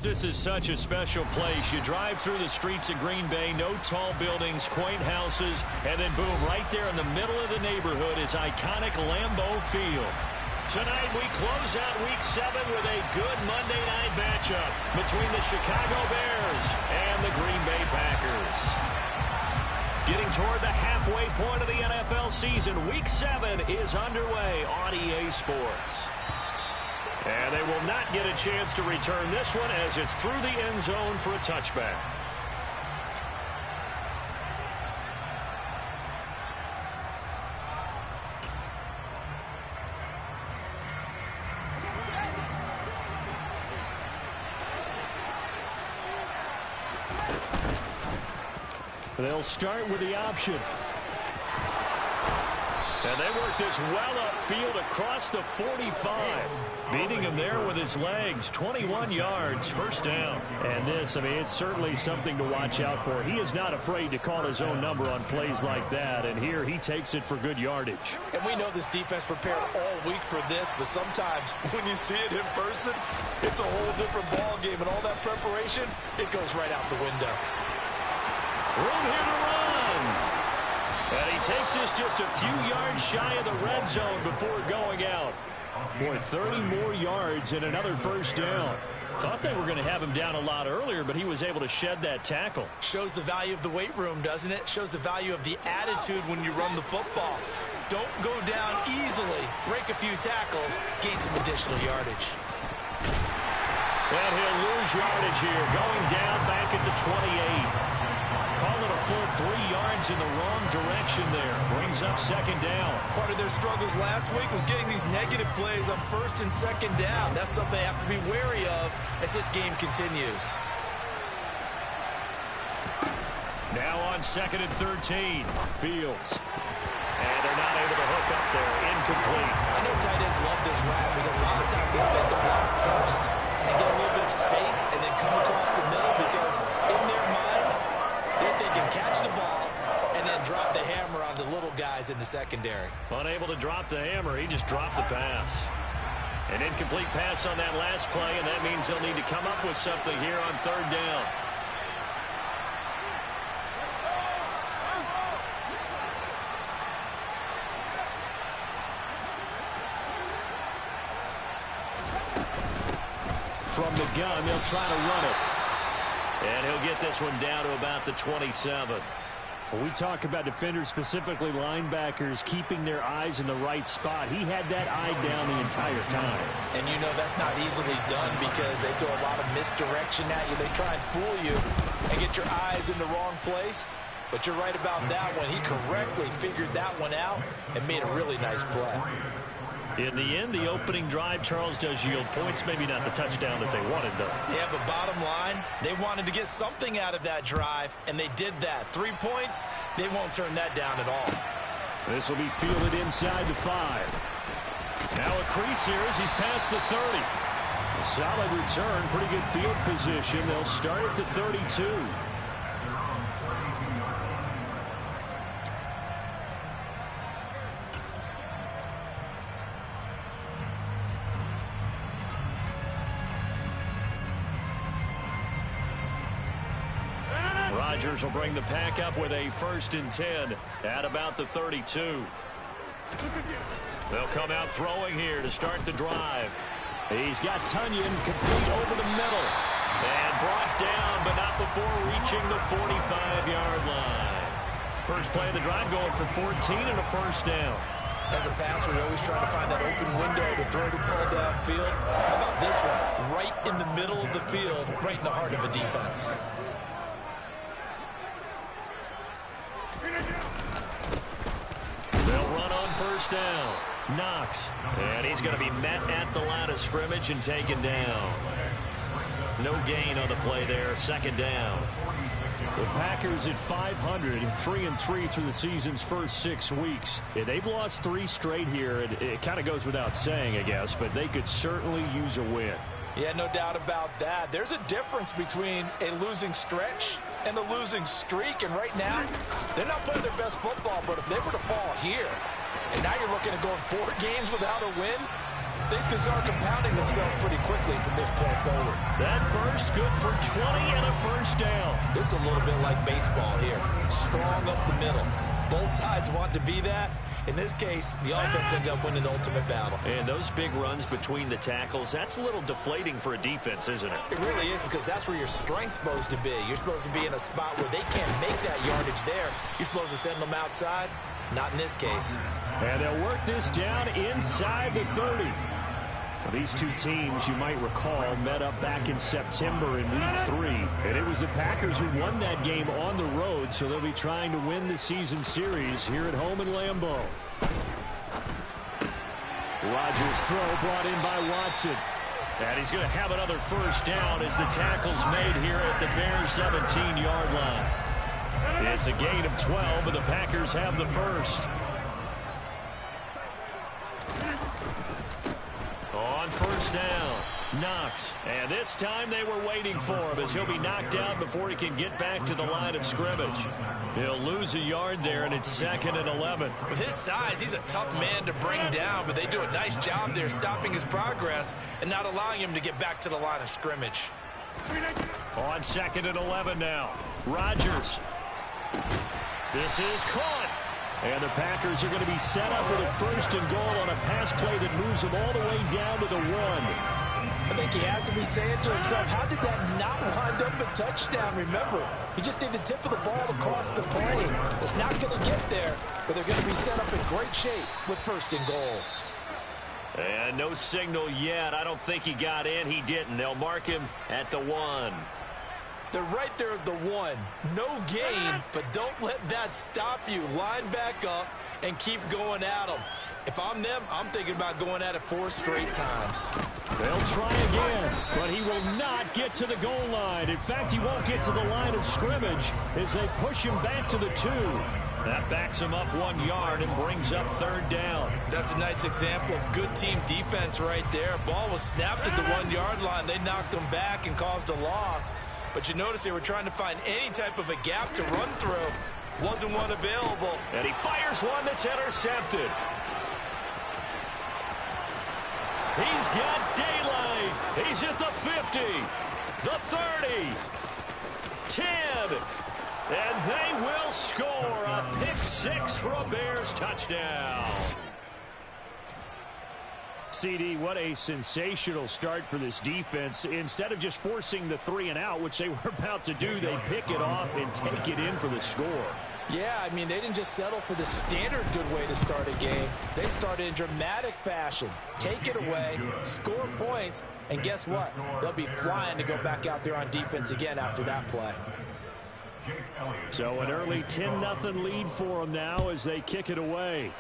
This is such a special place. You drive through the streets of Green Bay, no tall buildings, quaint houses, and then boom, right there in the middle of the neighborhood is iconic Lambeau Field. Tonight we close out Week 7 with a good Monday night matchup between the Chicago Bears and the Green Bay Packers. Getting toward the halfway point of the NFL season, Week 7 is underway on EA Sports. And they will not get a chance to return this one as it's through the end zone for a touchback. They'll start with the option. And they work this well upfield across the 45. Beating him there with his legs. 21 yards, first down. And this, it's certainly something to watch out for. He is not afraid to call his own number on plays like that. And here he takes it for good yardage. And we know this defense prepared all week for this, but sometimes when you see it in person, it's a whole different ball game. And all that preparation, it goes right out the window. Room here to run. And he takes this just a few yards shy of the red zone before going out. Boy, 30 more yards and another first down. Thought they were going to have him down a lot earlier, but he was able to shed that tackle. Shows the value of the weight room, doesn't it? Shows the value of the attitude when you run the football. Don't go down easily. Break a few tackles. Gain some additional yardage. And he'll lose yardage here. Going down back at the 28. Call it a full 3 yards in the wrong direction there. Brings up second down. Part of their struggles last week was getting these negative plays on first and second down. That's something they have to be wary of as this game continues. Now on second and 13. Fields. And they're not able to hook up there. Incomplete. I know tight ends love this route because a lot of times they take the block first and get a little bit of space and then come across the middle because in their mind, they can catch the ball and then drop the hammer on the little guys in the secondary. Unable to drop the hammer, he just dropped the pass. An incomplete pass on that last play, and that means they'll need to come up with something here on third down. From the gun, they'll try to run it. And he'll get this one down to about the 27. When we talk about defenders, specifically linebackers, keeping their eyes in the right spot, he had that eye down the entire time. And you know that's not easily done because they throw a lot of misdirection at you. They try and fool you and get your eyes in the wrong place. But you're right about that one. He correctly figured that one out and made a really nice play. In the end, the opening drive, Charles, does yield points. Maybe not the touchdown that they wanted, though. Yeah, but bottom line, they wanted to get something out of that drive, and they did that. 3 points, they won't turn that down at all. This will be fielded inside the 5. Now a crease here as he's past the 30. A solid return, pretty good field position. They'll start at the 32. Rodgers will bring the pack up with a 1st and 10 at about the 32. They'll come out throwing here to start the drive. He's got Tunyon complete over the middle. And brought down, but not before reaching the 45-yard line. First play of the drive going for 14 and a first down. As a passer, you're always trying to find that open window to throw the ball downfield. How about this one? Right in the middle of the field, right in the heart of a defense. They'll run on first down. Knox. And he's going to be met at the line of scrimmage and taken down. No gain on the play there. Second down. The Packers at 500, 3-3 through the season's first 6 weeks. Yeah, they've lost 3 straight here. It kind of goes without saying, I guess, but they could certainly use a win. Yeah, no doubt about that. There's a difference between a losing stretch and a losing streak, and right now, they're not playing their best football, but if they were to fall here, and now you're looking at going 4 games without a win, things can start compounding themselves pretty quickly from this point forward. That burst good for 20 and a first down. This is a little bit like baseball here. Strong up the middle. Both sides want to be that. In this case, the offense ended up winning the ultimate battle. And those big runs between the tackles, that's a little deflating for a defense, isn't it? It really is, because that's where your strength's supposed to be. You're supposed to be in a spot where they can't make that yardage there. You're supposed to send them outside. Not in this case. And they'll work this down inside the 30. These two teams, you might recall, met up back in September in Week 3. And it was the Packers who won that game on the road, so they'll be trying to win the season series here at home in Lambeau. Rodgers' throw brought in by Watson. And he's going to have another first down as the tackle's made here at the Bears' 17-yard line. It's a gain of 12, and the Packers have the first. On first down, Knox. And this time they were waiting for him as he'll be knocked out before he can get back to the line of scrimmage. He'll lose a yard there, and it's 2nd and 11. With his size, he's a tough man to bring down, but they do a nice job there stopping his progress and not allowing him to get back to the line of scrimmage. On 2nd and 11 now, Rodgers. This is caught. And the Packers are going to be set up with a 1st and goal on a pass play that moves them all the way down to the 1. I think he has to be saying to himself, how did that not wind up a touchdown? Remember, he just need the tip of the ball across the plane. It's not going to get there, but they're going to be set up in great shape with 1st and goal. And no signal yet. I don't think he got in. He didn't. They'll mark him at the 1. They're right there at the 1. No gain, but don't let that stop you. Line back up and keep going at them. If I'm them, I'm thinking about going at it 4 straight times. They'll try again, but he will not get to the goal line. In fact, he won't get to the line of scrimmage as they push him back to the 2. That backs him up 1 yard and brings up 3rd down. That's a nice example of good team defense right there. Ball was snapped at the 1-yard line. They knocked him back and caused a loss. But you notice they were trying to find any type of a gap to run through. Wasn't one available. And he fires one that's intercepted. He's got daylight. He's at the 50, the 30, 10. And they will score a pick-6 for a Bears touchdown. CD, what a sensational start for this defense. Instead of just forcing the 3 and out, which they were about to do, they pick it off and take it in for the score. Yeah, I mean, they didn't just settle for the standard good way to start a game. They started in dramatic fashion. Take it away, score points, and guess what? They'll be flying to go back out there on defense again after that play. So an early 10-0 lead for them now as they kick it away.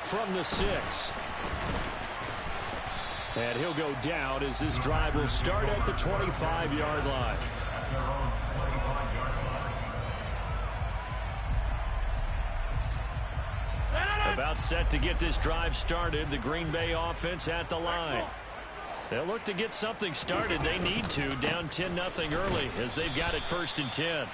From the 6. And he'll go down as this drive will start at the 25-yard line. About set to get this drive started. The Green Bay offense at the line. They'll look to get something started. They need to. Down 10-0 early as they've got it 1st and 10.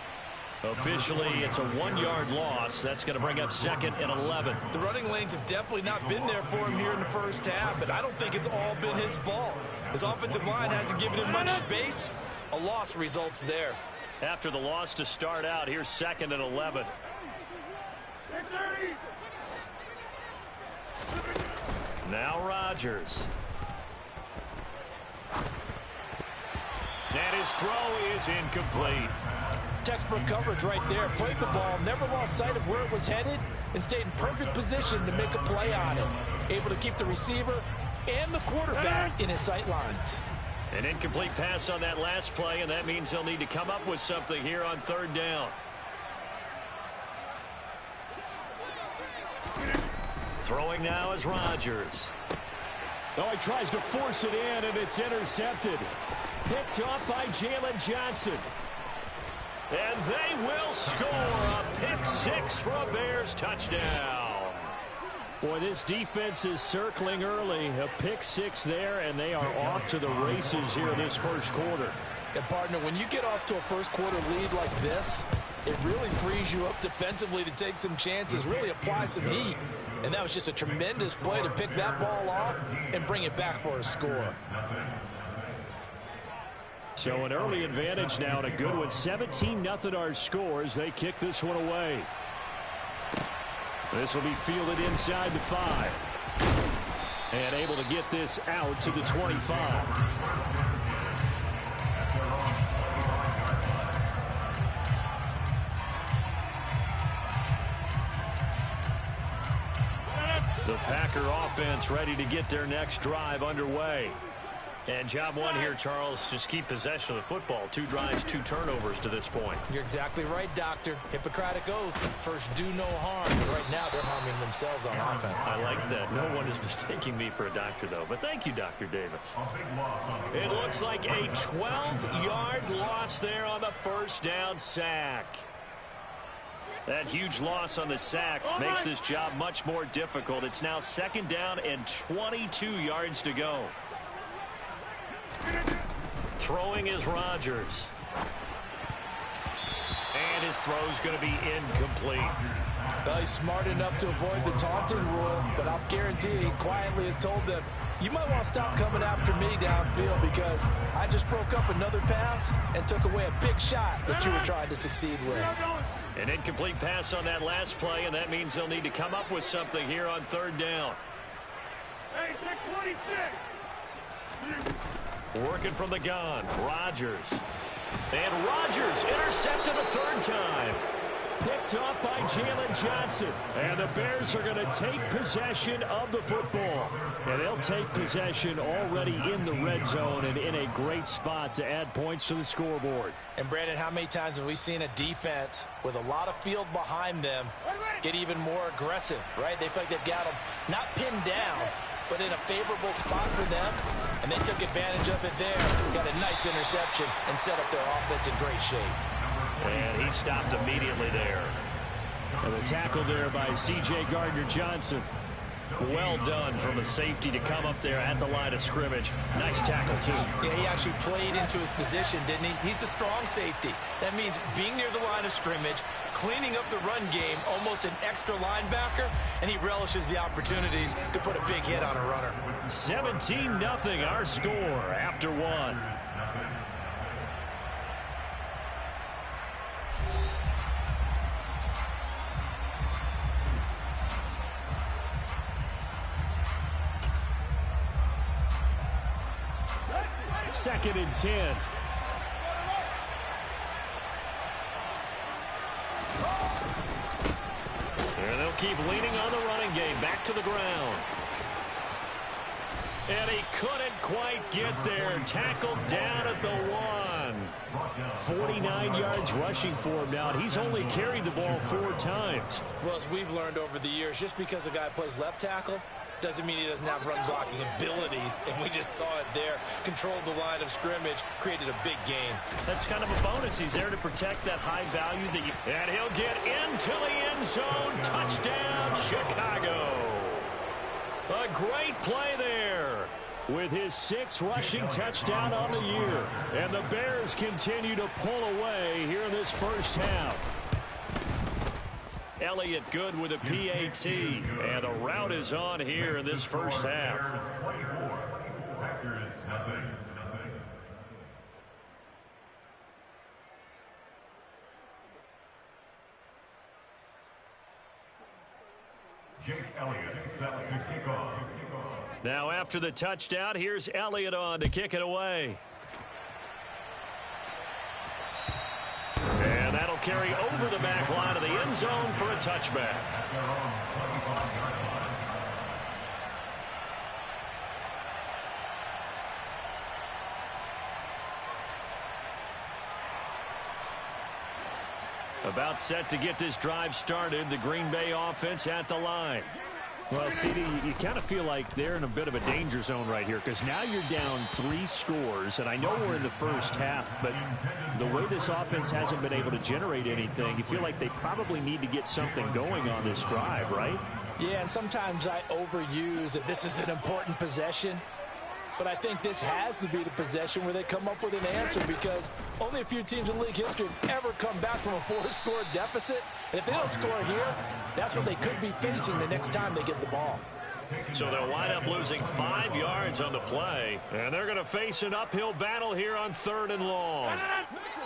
Officially, it's a 1-yard loss. That's going to bring up 2nd and 11. The running lanes have definitely not been there for him here in the first half, and I don't think it's all been his fault. His offensive line hasn't given him much space. A loss results there. After the loss to start out, here's 2nd and 11. Now Rodgers. And his throw is incomplete. Textbook coverage right there. Played the ball, never lost sight of where it was headed, and stayed in perfect position to make a play on it. Able to keep the receiver and the quarterback in his sight lines. An incomplete pass on that last play, and that means they'll need to come up with something here on 3rd down. Throwing now is Rodgers. Oh, he tries to force it in, and it's intercepted. Picked off by Jalen Johnson. And they will score a pick-6 for a Bears touchdown. Boy, this defense is circling early. A pick-6 there, and they are off to the races here this first quarter. And, partner, when you get off to a first-quarter lead like this, it really frees you up defensively to take some chances, really apply some heat. And that was just a tremendous play to pick that ball off and bring it back for a score. So an early advantage now and a good one. 17-0 our score as they kick this one away. This will be fielded inside the 5. And able to get this out to the 25. The Packer offense ready to get their next drive underway. And job one here, Charles, just keep possession of the football. 2 drives, 2 turnovers to this point. You're exactly right, Doctor. Hippocratic oath. First, do no harm. But right now, they're harming themselves on offense. I like that. No one is mistaking me for a doctor, though. But thank you, Dr. Davis. It looks like a 12-yard loss there on the first down sack. That huge loss on the sack makes this job much more difficult. It's now 2nd down and 22 yards to go. Throwing is Rodgers. And his throw's going to be incomplete. Well, he's smart enough to avoid the taunting rule, but I'll guarantee he quietly has told them, you might want to stop coming after me downfield because I just broke up another pass and took away a big shot that you were trying to succeed with. An incomplete pass on that last play, and that means they'll need to come up with something here on 3rd down. Hey, 26. Working from the gun, Rodgers. And Rodgers intercepted a 3rd time. Picked off by Jalen Johnson. And the Bears are going to take possession of the football. And they'll take possession already in the red zone and in a great spot to add points to the scoreboard. And, Brandon, how many times have we seen a defense with a lot of field behind them get even more aggressive, right? They feel like they've got them not pinned down, but in a favorable spot for them, and they took advantage of it there. Got a nice interception and set up their offense in great shape. And he stopped immediately there. And the tackle there by C.J. Gardner-Johnson. Well done from a safety to come up there at the line of scrimmage. Nice tackle, too. Yeah, he actually played into his position, didn't he? He's a strong safety. That means being near the line of scrimmage, cleaning up the run game, almost an extra linebacker, and he relishes the opportunities to put a big hit on a runner. 17-0 our score after 1. Second and 10. And they'll keep leaning on the running game. Back to the ground. And he couldn't quite get there. Tackled down at the 1. 49 yards rushing for him now. He's only carried the ball 4 times. Well, as we've learned over the years, just because a guy plays left tackle doesn't mean he doesn't have run blocking abilities, and we just saw it there. Controlled the line of scrimmage, created a big gain. That's kind of a bonus. He's there to protect that high value. And he'll get into the end zone. Touchdown, Chicago. A great play there with his 6th rushing touchdown on the year. And the Bears continue to pull away here in this first half. Elliott good with a PAT, and a rout is on here in this first half. Jake Elliott set to kick off. Now after the touchdown, here's Elliott on to kick it away. And that'll carry over the back line of the end zone for a touchback. About set to get this drive started. The Green Bay offense at the line. Well, CD, you kind of feel like they're in a bit of a danger zone right here because now you're down 3 scores, and I know we're in the first half, but the way this offense hasn't been able to generate anything, you feel like they probably need to get something going on this drive, right? Yeah, and sometimes I overuse that this is an important possession. But I think this has to be the possession where they come up with an answer, because only a few teams in league history have ever come back from a 4-score deficit. And if they don't score here, that's what they could be facing the next time they get the ball. So they'll wind up losing 5 yards on the play, and they're going to face an uphill battle here on 3rd and long.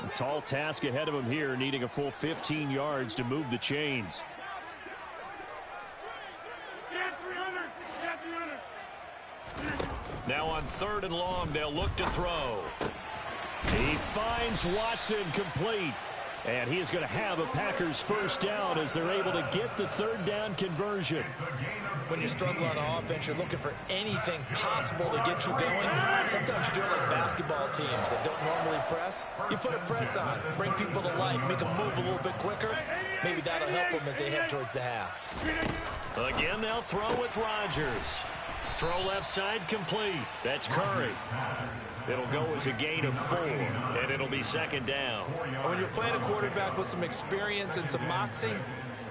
A tall task ahead of them here, needing a full 15 yards to move the chains. Now on 3rd and long, they'll look to throw. He finds Watson complete. And he is going to have a Packers first down as they're able to get the 3rd down conversion. When you're struggling on offense, you're looking for anything possible to get you going. Sometimes you do it like basketball teams that don't normally press. You put a press on, bring people to life, make them move a little bit quicker. Maybe that'll help them as they head towards the half. Again, they'll throw with Rodgers. Throw left side complete. That's Curry. It'll go as a gain of 4, and it'll be 2nd down. When you're playing a quarterback with some experience and some moxie,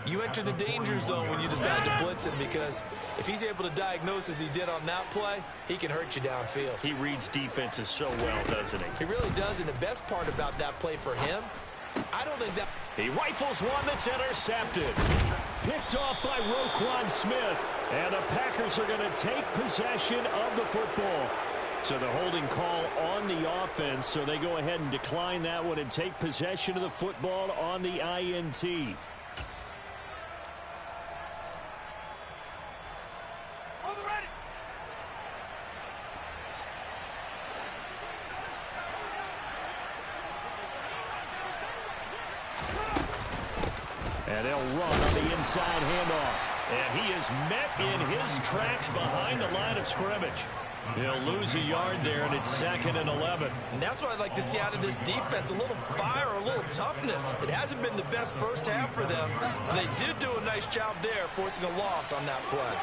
you enter the danger zone when you decide to blitz him, because if he's able to diagnose as he did on that play, he can hurt you downfield. He reads defenses so well, doesn't he? He really does, and the best part about that play for him, I don't think that... He rifles one that's intercepted. Picked off by Roquan Smith. And the Packers are going to take possession of the football. So the holding call on the offense, so they go ahead and decline that one and take possession of the football on the INT. And they'll run on the inside handoff. And he is met in his tracks behind the line of scrimmage. He'll lose a yard there, and it's 2nd and 11. And that's what I'd like to see out of this defense, a little fire, a little toughness. It hasn't been the best first half for them, but they did do a nice job there, forcing a loss on that play.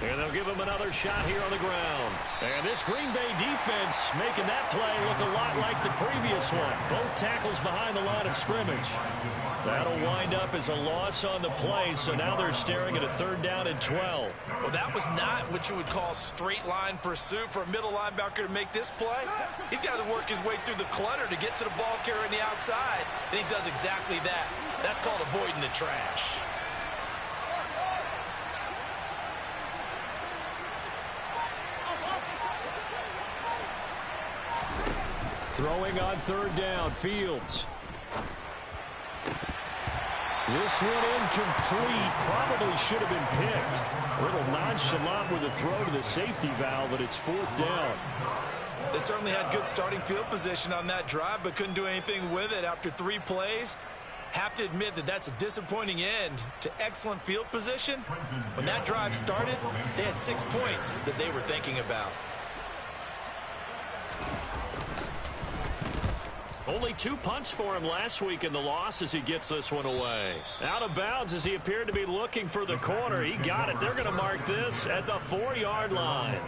And they'll give him another shot here on the ground. And this Green Bay defense making that play look a lot like the previous one. Both tackles behind the line of scrimmage. That'll wind up as a loss on the play, so now they're staring at a 3rd down and 12. Well, that was not what you would call straight line pursuit for a middle linebacker to make this play. He's got to work his way through the clutter to get to the ball carrier on the outside, and he does exactly that. That's called avoiding the trash. Throwing on 3rd down, Fields. This one incomplete. Probably should have been picked. A little nonchalant with a throw to the safety valve, but it's 4th down. They certainly had good starting field position on that drive, but couldn't do anything with it after 3 plays. Have to admit that that's a disappointing end to excellent field position. When that drive started, they had 6 points that they were thinking about. Only 2 punts for him last week in the loss as he gets this one away. Out of bounds as he appeared to be looking for the corner. He got it. They're going to mark this at the 4-yard line.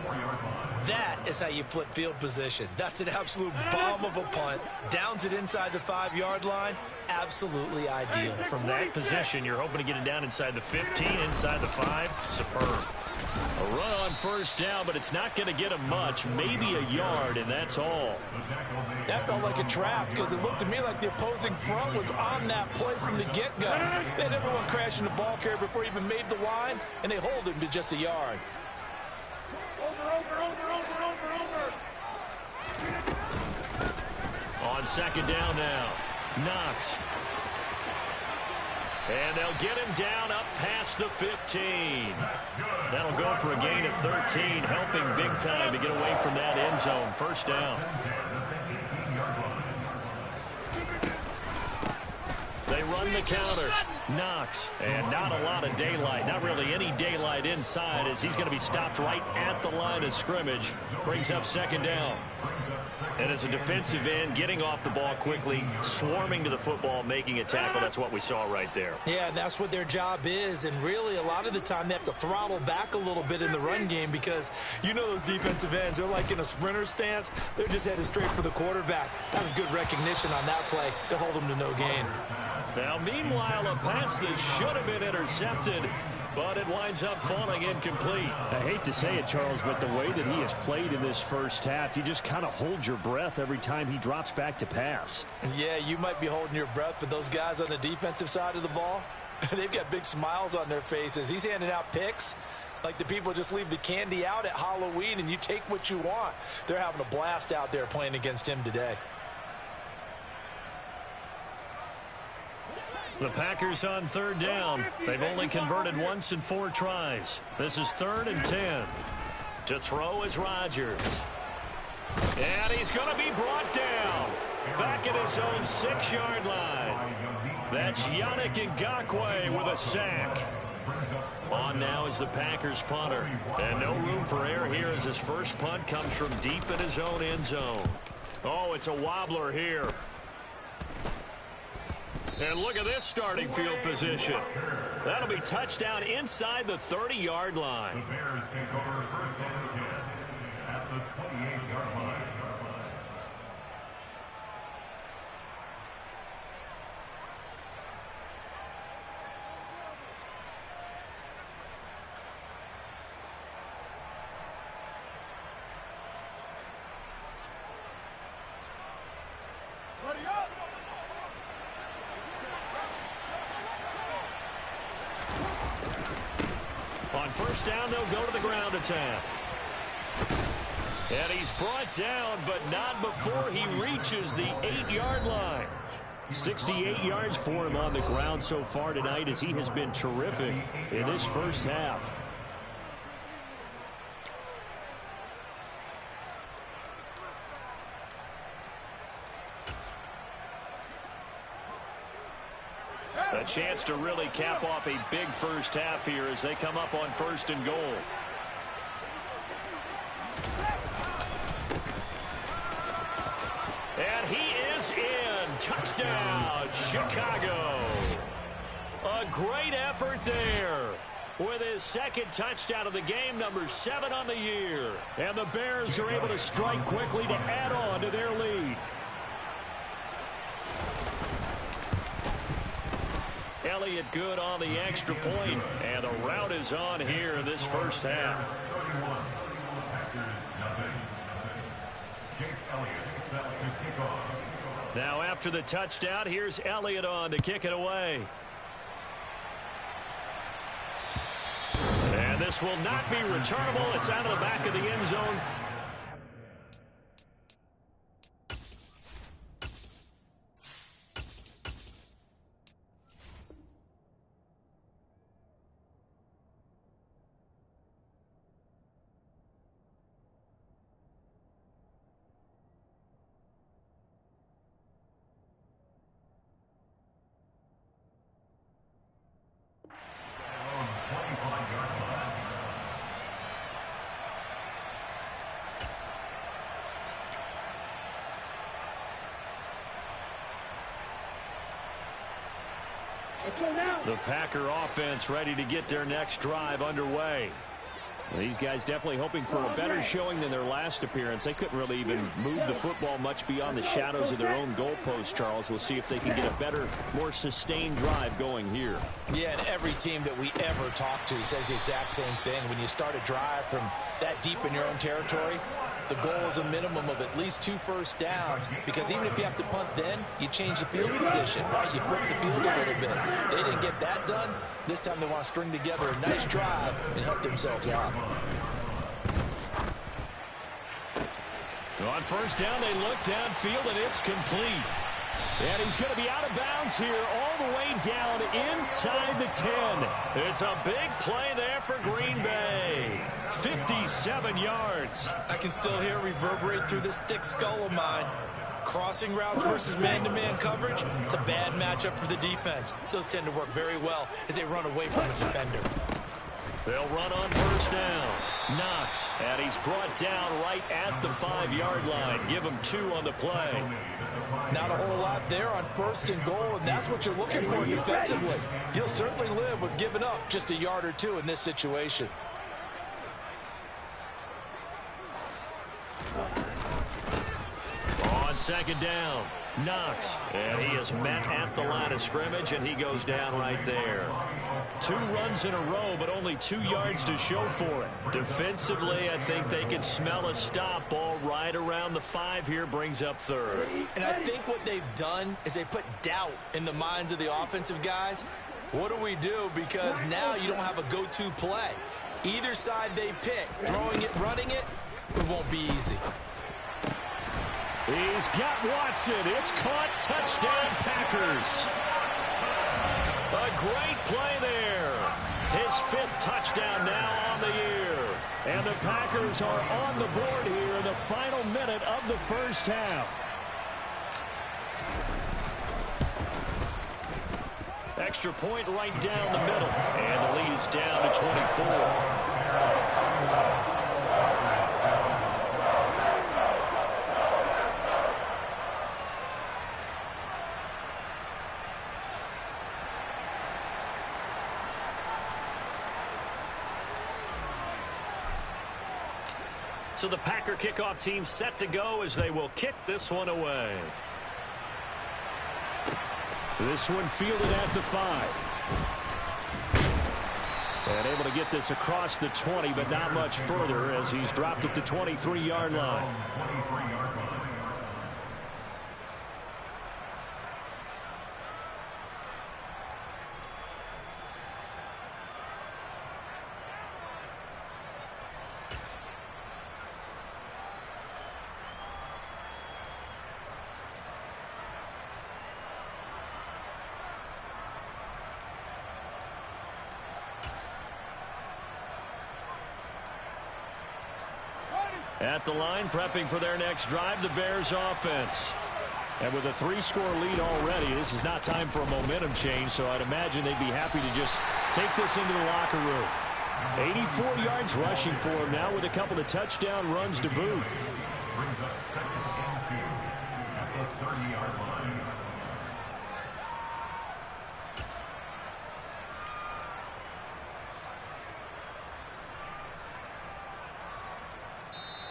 That is how you flip field position. That's an absolute bomb of a punt. Downs it inside the 5-yard line. Absolutely ideal. From that position, you're hoping to get it down inside the 15, inside the 5. Superb. A run on 1st down, but it's not going to get him much. Maybe a yard, and that's all. That felt like a trap, because it looked to me like the opposing front was on that play from the get-go. They had everyone crashing the ball carrier before he even made the line, and they hold him to just a yard. On 2nd down now, Knox. And they'll get him down up past the 15. That'll go for a gain of 13, helping big time to get away from that end zone. 1st down. They run the counter. Knox. And not a lot of daylight. Not really any daylight inside as he's going to be stopped right at the line of scrimmage. Brings up 2nd down. And as a defensive end, getting off the ball quickly, swarming to the football, making a tackle, that's what we saw right there. Yeah, that's what their job is, and really a lot of the time they have to throttle back a little bit in the run game, because you know those defensive ends, they're like in a sprinter stance. They're just headed straight for the quarterback. That was good recognition on that play to hold them to no gain. Now, meanwhile, a pass that should have been intercepted but it winds up falling incomplete. I hate to say it, Charles, but the way that he has played in this first half, you just kind of hold your breath every time he drops back to pass. Yeah, you might be holding your breath, but those guys on the defensive side of the ball, they've got big smiles on their faces. He's handing out picks like the people just leave the candy out at Halloween and you take what you want. They're having a blast out there playing against him today. The Packers on third down. They've only converted once in 4 tries. This is 3rd and 10. To throw is Rodgers. And he's going to be brought down. Back at his own 6-yard line. That's Yannick Ngakoue with a sack. On now is the Packers punter. And no room for error here as his first punt comes from deep in his own end zone. Oh, it's a wobbler here. And look at this starting field position. That'll be touchdown inside the 30-yard line. The Bears take over 1st and 10 at the 28-yard line. On first down, they'll go to the ground attack. And he's brought down, but not before he reaches the 8-yard line. 68 yards for him on the ground so far tonight as he has been terrific in this first half. A chance to really cap off a big first half here as they come up on 1st and goal. And he is in. Touchdown, Chicago. A great effort there with his 2nd touchdown of the game, number 7 on the year. And the Bears are able to strike quickly to add on to their lead. Elliott good on the extra point, and the route is on here this first half. Now after the touchdown, here's Elliott on to kick it away. And this will not be returnable. It's out of the back of the end zone. The Packer offense ready to get their next drive underway. These guys definitely hoping for a better showing than their last appearance. They couldn't really even move the football much beyond the shadows of their own goalpost, Charles. We'll see if they can get a better, more sustained drive going here. Yeah, and every team that we ever talk to says the exact same thing. When you start a drive from that deep in your own territory, the goal is a minimum of at least 2 first downs, because even if you have to punt then, you change the field position, right? You flip the field a little bit. They didn't get that done. This time they want to string together a nice drive and help themselves out. On first down, they look downfield, and it's complete. And he's going to be out of bounds here all the way down inside the 10. It's a big play there for Green Bay. 57 yards. I can still hear it reverberate through this thick skull of mine. Crossing routes versus man-to-man coverage, it's a bad matchup for the defense. Those tend to work very well as they run away from a defender. They'll run on first down. Knox, and he's brought down right at the 5-yard line. Give him 2 on the play. Not a whole lot there on 1st and goal, and that's what you're looking for defensively. You'll certainly live with giving up just a yard or 2 in this situation. On 2nd down, Knox, and he is met at the line of scrimmage, and he goes down right there. 2 runs in a row, but only 2 yards to show for it. Defensively, I think they can smell a stop. Ball right around the 5 here, brings up 3rd. And I think what they've done is they put doubt in the minds of the offensive guys. What do we do? Because now you don't have a go-to play. Either side they pick, throwing it, running it, it won't be easy. He's got Watson. It's caught. Touchdown, Packers. A great play there. His 5th touchdown now on the year. And the Packers are on the board here in the final minute of the first half. Extra point right down the middle. And the lead is down to 24. So the Packer kickoff team set to go as they will kick this one away. This one fielded at the 5. And able to get this across the 20, but not much further as he's dropped at the 23-yard line. At the line, prepping for their next drive, the Bears offense. And with a 3-score lead already, this is not time for a momentum change, so I'd imagine they'd be happy to just take this into the locker room. 84 yards rushing for him now with a couple of touchdown runs to boot. Brings up 2nd and 2 at the 30-yard line.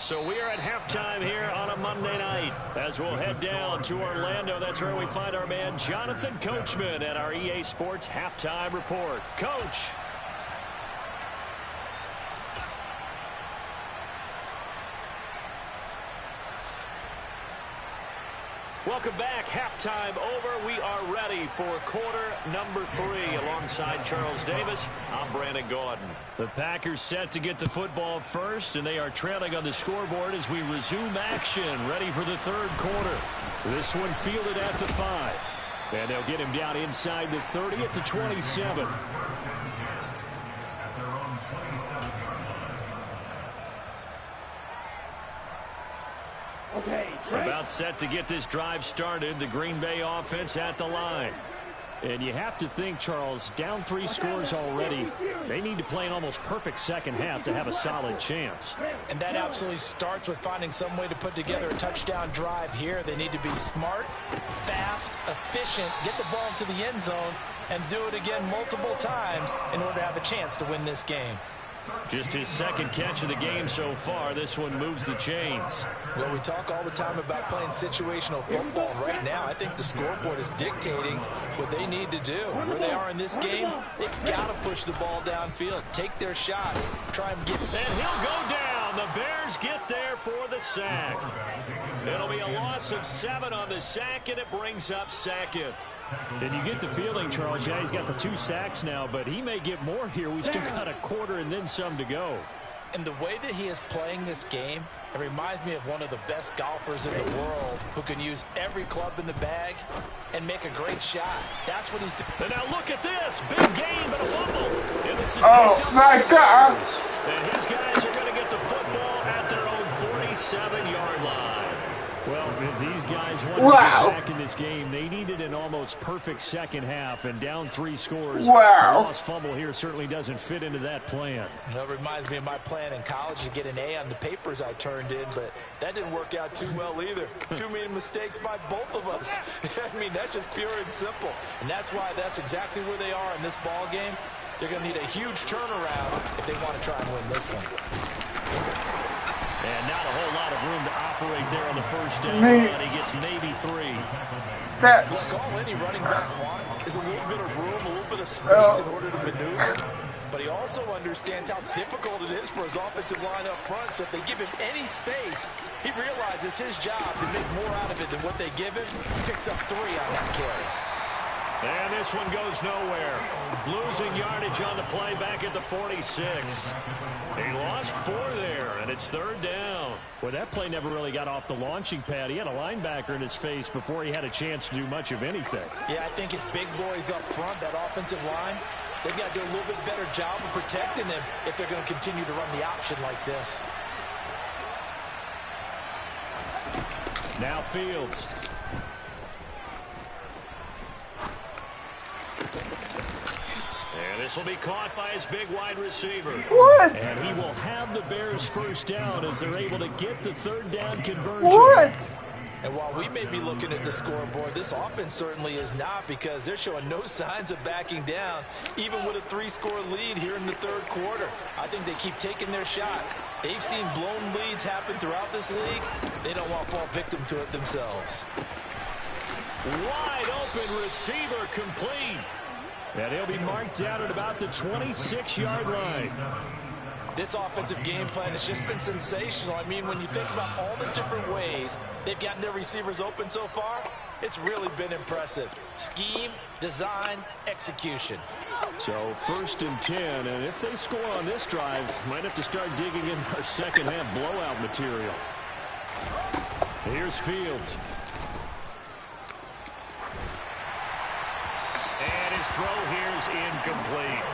So we are at halftime here on a Monday night as we'll head down to Orlando. That's where we find our man Jonathan Coachman at our EA Sports Halftime Report. Coach. Welcome back. Halftime over. We are ready for quarter number 3. Alongside Charles Davis, I'm Brandon Gaudin. The Packers set to get the football first, and they are trailing on the scoreboard as we resume action, ready for the 3rd quarter. This one fielded at the 5. And they'll get him down inside the 30 at the 27. About set to get this drive started, the Green Bay offense at the line. And you have to think, Charles, down 3 scores already. They need to play an almost perfect second half to have a solid chance. And that absolutely starts with finding some way to put together a touchdown drive here. They need to be smart, fast, efficient, get the ball to the end zone, and do it again multiple times in order to have a chance to win this game. Just his 2nd catch of the game so far. This one moves the chains. Well, we talk all the time about playing situational football. Right now, I think the scoreboard is dictating what they need to do. Where they are in this game, they've got to push the ball downfield, take their shots, try and get... And he'll go down. The Bears get there for the sack. It'll be a loss of 7 on the sack, and it brings up 2nd. And you get the feeling, Charles, yeah, he's got the 2 sacks now, but he may get more here. We've still got a quarter and then some to go. And the way that he is playing this game, it reminds me of one of the best golfers in the world who can use every club in the bag and make a great shot. That's what he's doing. And now look at this. Big game, but a fumble. And this is my God. And his guys are going to get the football at their own 47-yard line. Well, if these guys want to get back in this game, they needed an almost perfect second half, and down 3 scores. Wow. A lost fumble here certainly doesn't fit into that plan. That reminds me of my plan in college to get an A on the papers I turned in, but that didn't work out too well either. Too many mistakes by both of us. I mean, that's just pure and simple. And that's why that's exactly where they are in this ball game. They're going to need a huge turnaround if they want to try and win this one. And not a whole lot of room to operate there on the first down run. He gets maybe 3. Look, all any running back wants is a little bit of room, a little bit of space in order to maneuver. But he also understands how difficult it is for his offensive line up front. So if they give him any space, he realizes his job to make more out of it than what they give him. He picks up 3 on that carry. And this one goes nowhere. Losing yardage on the play back at the 46. He lost 4 there, and it's 3rd down. Well, that play never really got off the launching pad. He had a linebacker in his face before he had a chance to do much of anything. Yeah, I think his big boys up front, that offensive line, they've got to do a little bit better job of protecting him if they're going to continue to run the option like this. Now Fields. And this will be caught by his big wide receiver. What? And he will have the Bears first down as they're able to get the 3rd down conversion. What? And while we may be looking at the scoreboard, this offense certainly is not, because they're showing no signs of backing down, even with a 3-score lead here in the 3rd quarter. I think they keep taking their shots. They've seen blown leads happen throughout this league. They don't want to fall victim to it themselves. Wide open receiver complete. And he'll be marked down at about the 26-yard line. This offensive game plan has just been sensational. I mean, when you think about all the different ways they've gotten their receivers open so far, it's really been impressive. Scheme, design, execution. So 1st and 10, and if they score on this drive, might have to start digging in our second-half blowout material. Here's Fields. And his throw here is incomplete.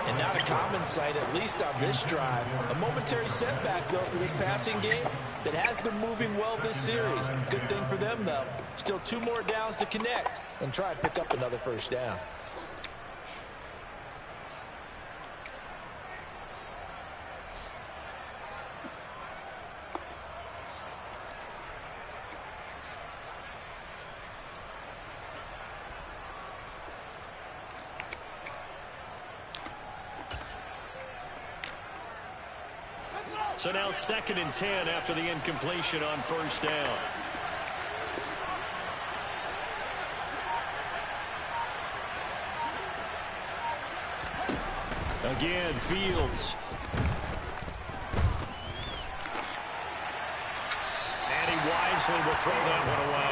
And not a common sight, at least on this drive. A momentary setback, though, for this passing game that has been moving well this series. Good thing for them, though. Still 2 more downs to connect and try and pick up another first down. So now 2nd and 10 after the incompletion on first down. Again, Fields. And he wisely will throw that one away.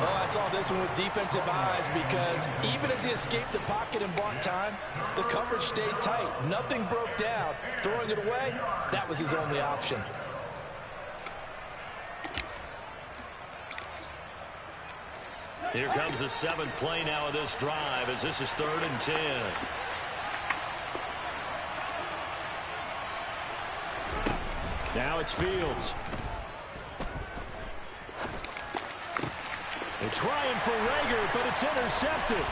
Oh, I saw this one with defensive eyes, because even as he escaped the pocket and bought time, the coverage stayed tight. Nothing broke down. Throwing it away, that was his only option. Here comes the 7th play now of this drive, as this is 3rd and 10. Now it's Fields. They're trying for Rager, but it's intercepted.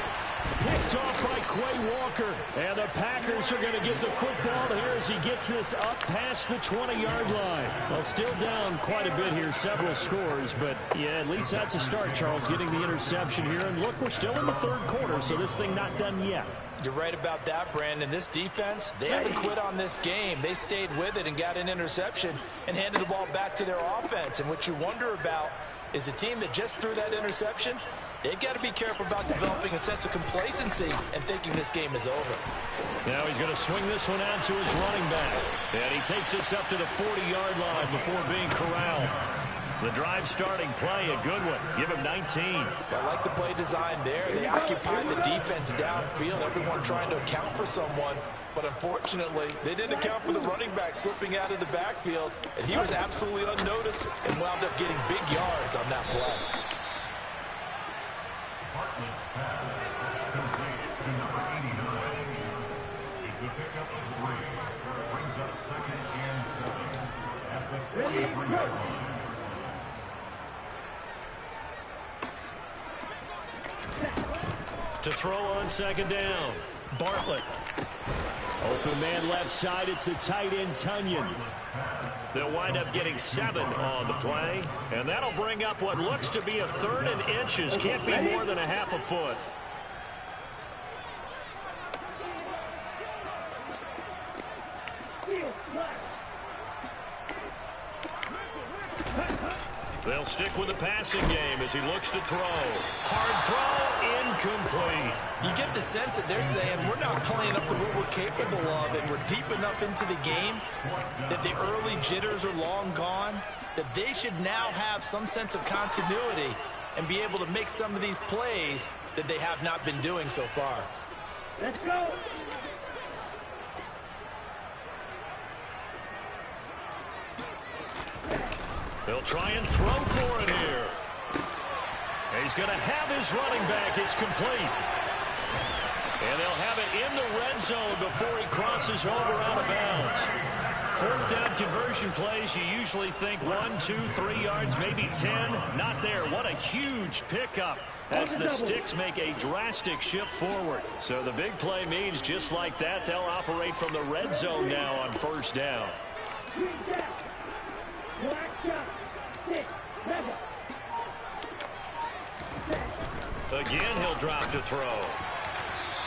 Picked off by Quay Walker. And the Packers are going to get the football here as he gets this up past the 20-yard line. Well, still down quite a bit here, several scores. But, yeah, at least that's a start, Charles, getting the interception here. And, look, we're still in the 3rd quarter, so this thing not done yet. You're right about that, Brandon. This defense, they haven't quit on this game. They stayed with it and got an interception and handed the ball back to their offense. And what you wonder about is the team that just threw that interception, they've got to be careful about developing a sense of complacency and thinking this game is over. Now he's going to swing this one out to his running back. And he takes this up to the 40-yard line before being corralled. The drive starting play, a good one. Give him 19. I like the play design there. They occupied the defense downfield, everyone trying to account for someone. But unfortunately, they didn't account for the running back slipping out of the backfield. And he was absolutely unnoticed and wound up getting big yards on that play. To throw on 2nd down, Bartlett. Open man left side, it's the tight end Tunyon. They'll wind up getting 7 on the play, and that'll bring up what looks to be a 3rd and inches. Can't be more than a half a foot. They'll stick with the passing game as he looks to throw. Hard throw, incomplete. You get the sense that they're saying we're not playing up to what we're capable of, and we're deep enough into the game that the early jitters are long gone, that they should now have some sense of continuity and be able to make some of these plays that they have not been doing so far. Let's go. They'll try and throw for it here. He's going to have his running back. It's complete. And they'll have it in the red zone before he crosses over out of bounds. Fourth down conversion plays, you usually think 1, 2, 3 yards, maybe 10. Not there. What a huge pickup as the Sticks make a drastic shift forward. So the big play means just like that, they'll operate from the red zone now on first down. Again, he'll drop to throw.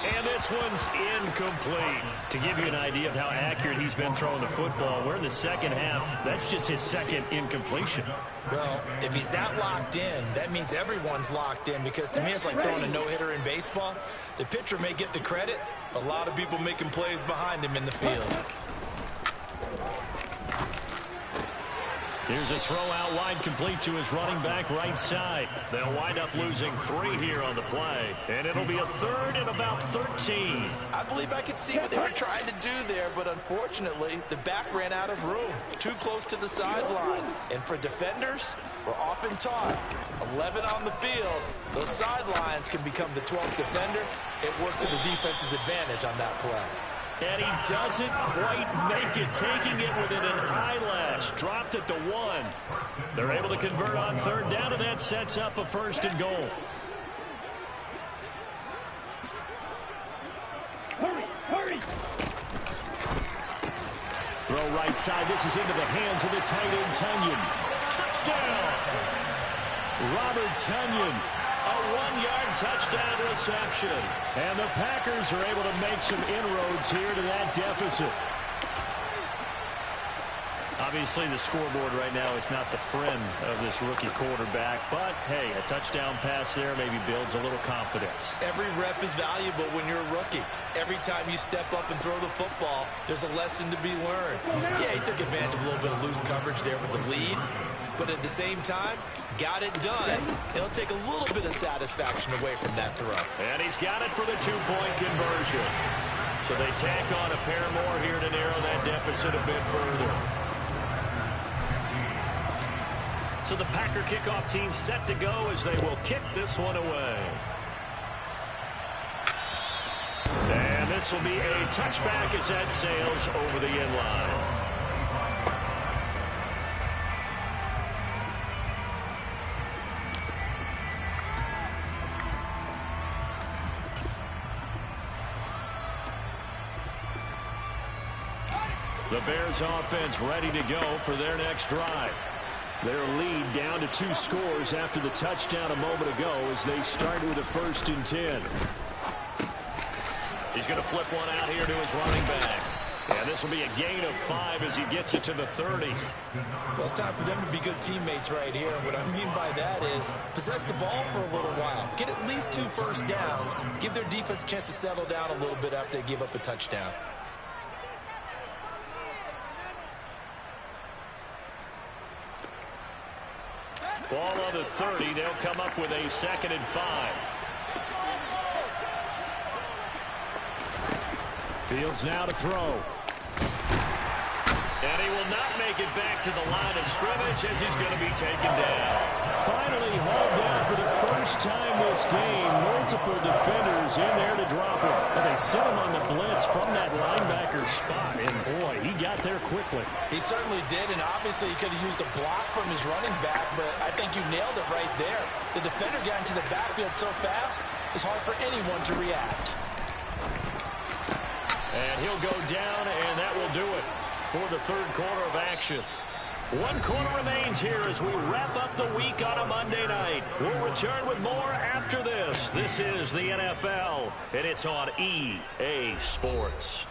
And this one's incomplete. To give you an idea of how accurate he's been throwing the football, we're in the second half. That's just his second incompletion. Well, if he's that locked in, that means everyone's locked in, because to me it's like throwing a no-hitter in baseball. The pitcher may get the credit, a lot of people making plays behind him in the field. Here's a throw out wide, complete to his running back right side. They'll wind up losing 3 here on the play, and it'll be a third and about 13. I believe I could see what they were trying to do there, but unfortunately, the back ran out of room, too close to the sideline. And for defenders, we're often taught 11 on the field, those sidelines can become the 12th defender. It worked to the defense's advantage on that play. And he doesn't quite make it, taking it within an eyelash. Dropped at the 1. They're able to convert on third down, and that sets up a first and goal. Hurry. Throw right side. This is into the hands of the tight end, Tonyan. Touchdown! Robert Tonyan. A 1-yard touchdown reception. And the Packers are able to make some inroads here to that deficit. Obviously, the scoreboard right now is not the friend of this rookie quarterback. But, hey, a touchdown pass there maybe builds a little confidence. Every rep is valuable when you're a rookie. Every time you step up and throw the football, there's a lesson to be learned. Yeah, he took advantage of a little bit of loose coverage there with the lead. But at the same time, got it done. It'll take a little bit of satisfaction away from that throw. And he's got it for the 2-point conversion. So they tack on a pair more here to narrow that deficit a bit further. So the Packer kickoff team set to go as they will kick this one away. And this will be a touchback as that sails over the end line. The Bears offense ready to go for their next drive. Their lead down to 2 scores after the touchdown a moment ago as they start with a 1st and 10. He's going to flip one out here to his running back. And this will be a gain of 5 as he gets it to the 30. Well, it's time for them to be good teammates right here. And what I mean by that is possess the ball for a little while. Get at least 2 first downs. Give their defense a chance to settle down a little bit after they give up a touchdown. Ball on the 30. They'll come up with a 2nd and 5. Fields now to throw. And he will not make it back to the line of scrimmage as he's going to be taken down. Finally hauled down for the first time this game. Multiple defenders in there to drop him. And they set him on the blitz from that linebacker spot. And boy, he got there quickly. He certainly did, and obviously he could have used a block from his running back, but I think you nailed it right there. The defender got into the backfield so fast, it's hard for anyone to react. And he'll go down, and that will do it for the 3rd quarter of action. 1 quarter remains here as we wrap up the week on a Monday night. We'll return with more after this. This is the NFL, and it's on EA Sports.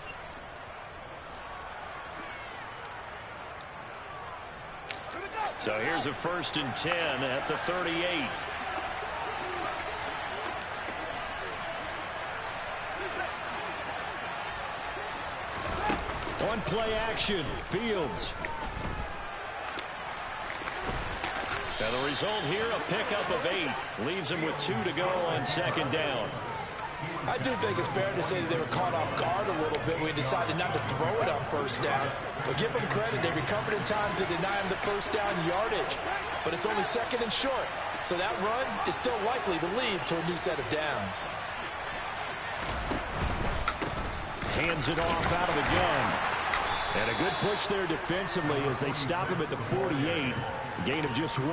So here's a 1st and 10 at the 38. On play action, Fields. And the result here, a pickup of 8. Leaves him with 2 to go on 2nd down. I do think it's fair to say that they were caught off guard a little bit. We decided not to throw it on 1st down. But give them credit. They recovered in time to deny him the 1st down yardage. But it's only 2nd and short. So that run is still likely to lead to a new set of downs. Hands it off out of the gun. And a good push there defensively as they stop him at the 48. A gain of just 1.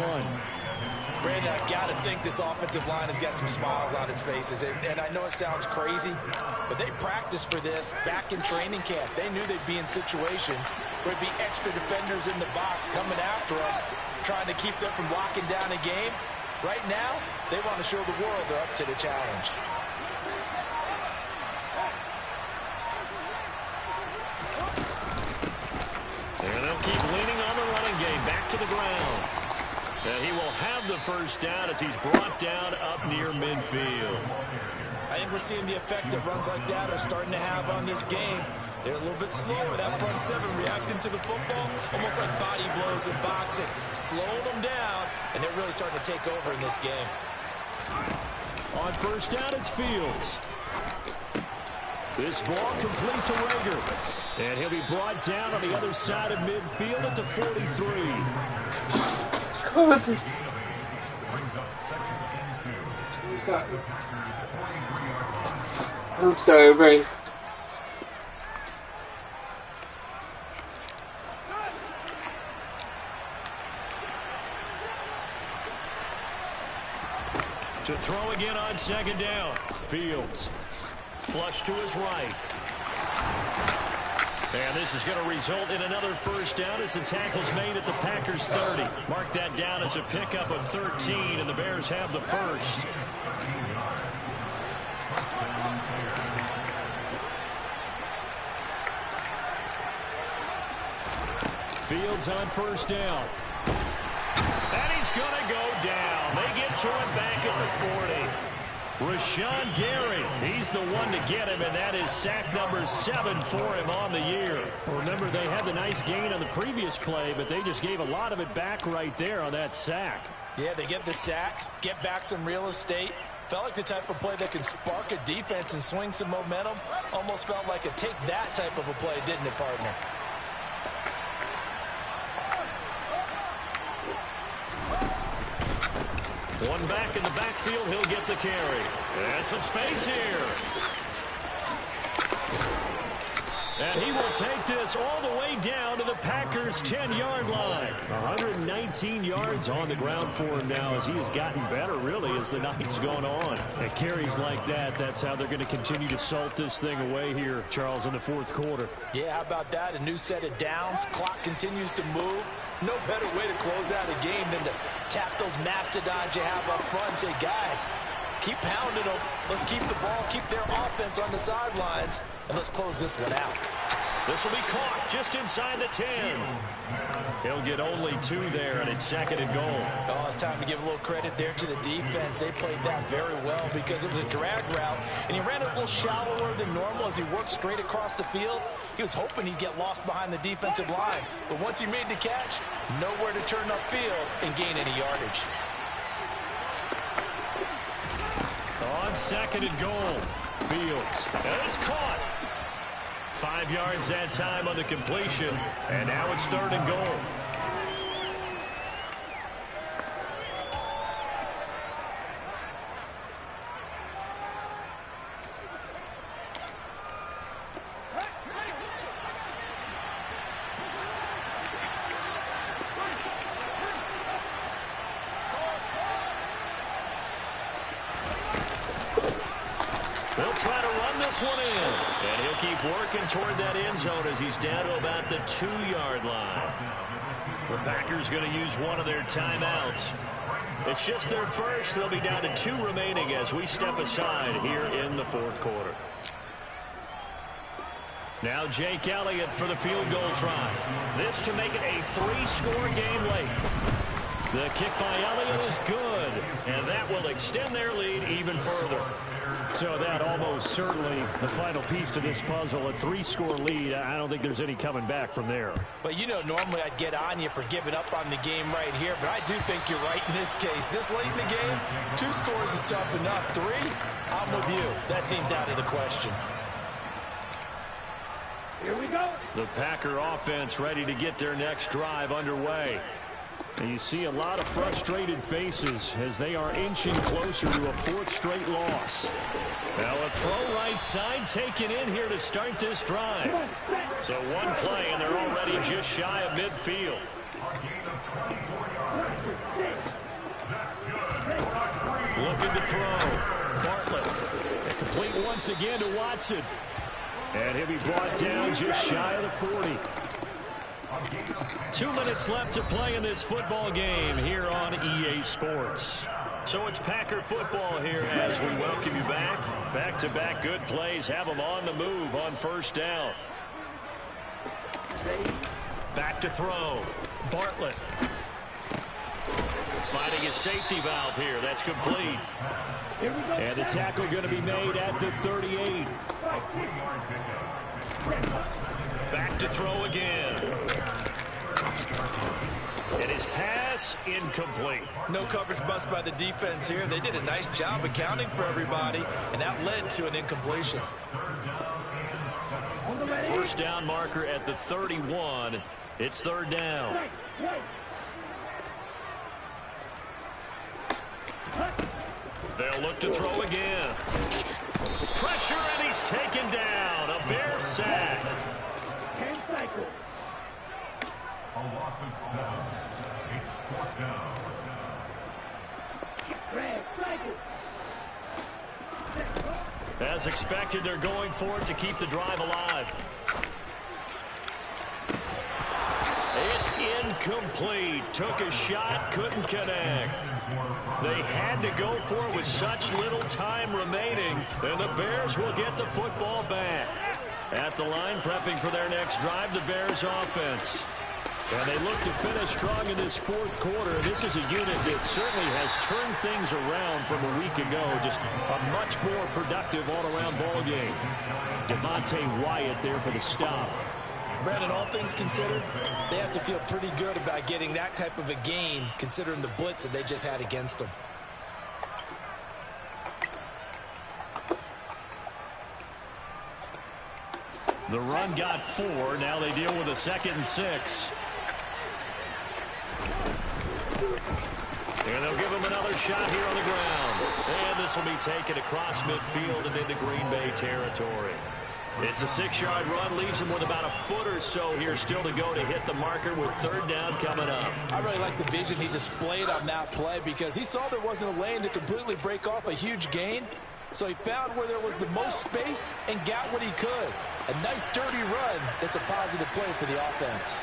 Brandon, I've got to think this offensive line has got some smiles on its faces. And I know it sounds crazy, but they practiced for this back in training camp. They knew they'd be in situations where there'd be extra defenders in the box coming after them, trying to keep them from locking down a game. Right now, they want to show the world they're up to the challenge. And they'll keep leaning on the running game. Back to the ground. And he will have the 1st down as he's brought down up near midfield. I think we're seeing the effect that runs like that are starting to have on this game. They're a little bit slower. That front 7 reacting to the football, almost like body blows in boxing, slowing them down, and they're really starting to take over in this game. On 1st down, it's Fields. This ball complete to Rager. And he'll be brought down on the other side of midfield at the 43. I'm sorry, Ray. To throw again on 2nd down. Fields. Flush to his right. And this is going to result in another 1st down as the tackle's made at the Packers 30. Mark that down as a pickup of 13, and the Bears have the 1st. Fields on 1st down. And he's going to go down. They get to it back at the 40. Rashawn Gary, he's the one to get him, and that is sack number 7 for him on the year. Well, remember, they had the nice gain on the previous play, but they just gave a lot of it back right there on that sack. Yeah, they get the sack, get back some real estate. Felt like the type of play that can spark a defense and swing some momentum. Almost felt like a take that type of a play, didn't it, partner? One back in the backfield, he'll get the carry. And some space here. And he will take this all the way down to the Packers' 10-yard line. 119 yards on the ground for him now as he has gotten better, really, as the night's gone on. And carries like that, that's how they're going to continue to salt this thing away here, Charles, in the 4th quarter. Yeah, how about that? A new set of downs. Clock continues to move. No better way to close out a game than to tap those mastodons you have up front and say, guys, keep pounding them. Let's keep the ball, keep their offense on the sidelines, and let's close this one out. This will be caught just inside the 10. He'll get only 2 there, and it's 2nd and goal. Oh, it's time to give a little credit there to the defense. They played that very well because it was a drag route, and he ran it a little shallower than normal as he worked straight across the field. He was hoping he'd get lost behind the defensive line, but once he made the catch, nowhere to turn upfield and gain any yardage. On 2nd and goal, Fields, and it's caught. 5 yards that time on the completion, and now it's 3rd and goal. They'll try to run this one in, and he'll keep working toward that end zone as he's down to about the 2-yard line. The Packers going to use one of their timeouts. It's just their first. They'll be down to 2 remaining as we step aside here in the 4th quarter. Now Jake Elliott for the field goal try. This to make it a 3-score game late. The kick by Elliott is good, and that will extend their lead even further. So that almost certainly the final piece to this puzzle, a 3-score lead. I don't think there's any coming back from there. But, you know, normally I'd get on you for giving up on the game right here, but I do think you're right in this case. This late in the game, 2 scores is tough enough. 3, I'm with you. That seems out of the question. Here we go. The Packer offense ready to get their next drive underway. And you see a lot of frustrated faces as they are inching closer to a 4th straight loss. Now a throw right side taken in here to start this drive. So one play and they're already just shy of midfield. Looking to throw. Bartlett. Complete once again to Watson. And he'll be brought down just shy of the 40. 2 minutes left to play in this football game here on EA Sports. So it's Packer football here as we welcome you back. Back-to-back good plays have them on the move on first down. Back to throw. Bartlett. Finding a safety valve here. That's complete. And the tackle going to be made at the 38. Back to throw again. And his pass incomplete. No coverage bust by the defense here. They did a nice job accounting for everybody, and that led to an incompletion. First down marker at the 31. It's 3rd down. They'll look to throw again. Pressure, and he's taken down. A Bear sack. A loss of 7. It's 4th down. As expected, they're going for it to keep the drive alive. It's incomplete. Took a shot, couldn't connect. They had to go for it with such little time remaining, and the Bears will get the football back. At the line, prepping for their next drive, the Bears offense. And they look to finish strong in this 4th quarter. This is a unit that certainly has turned things around from a week ago. Just a much more productive all-around ball game. Devontae Wyatt there for the stop. Brandon, all things considered, they have to feel pretty good about getting that type of a gain, considering the blitz that they just had against them. The run got 4. Now they deal with a 2nd and 6. And they'll give him another shot here on the ground. And this will be taken across midfield and into Green Bay territory. It's a 6-yard run, leaves him with about a foot or so here still to go to hit the marker with 3rd down coming up. I really like the vision he displayed on that play because he saw there wasn't a lane to completely break off a huge gain. So he found where there was the most space and got what he could. A nice dirty run that's a positive play for the offense.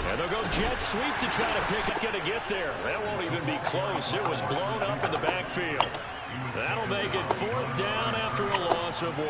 And they'll go jet sweep to try to pick it, to get there. That won't even be close. It was blown up in the backfield. That'll make it 4th down after a loss of 1.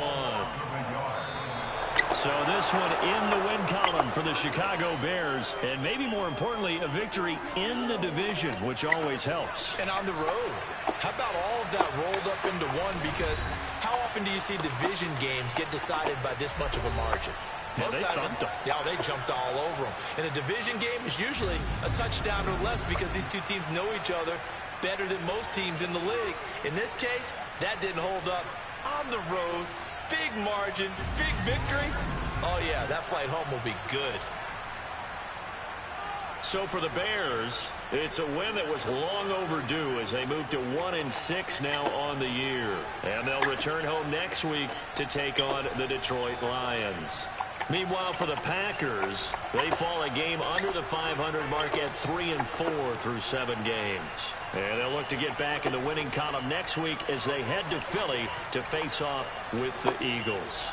So this one in the win column for the Chicago Bears. And maybe more importantly, a victory in the division, which always helps. And on the road. How about all of that rolled up into one? Because how often do you see division games get decided by this much of a margin? Yeah, they thumped them. Yeah, they jumped all over them. And a division game is usually a touchdown or less because these two teams know each other better than most teams in the league. In this case, that didn't hold up. On the road, big margin, big victory. Oh, yeah, that flight home will be good. So for the Bears, it's a win that was long overdue as they move to 1-6 now on the year. And they'll return home next week to take on the Detroit Lions. Meanwhile, for the Packers, they fall a game under the 500 mark at 3-4 through 7 games. And they'll look to get back in the winning column next week as they head to Philly to face off with the Eagles.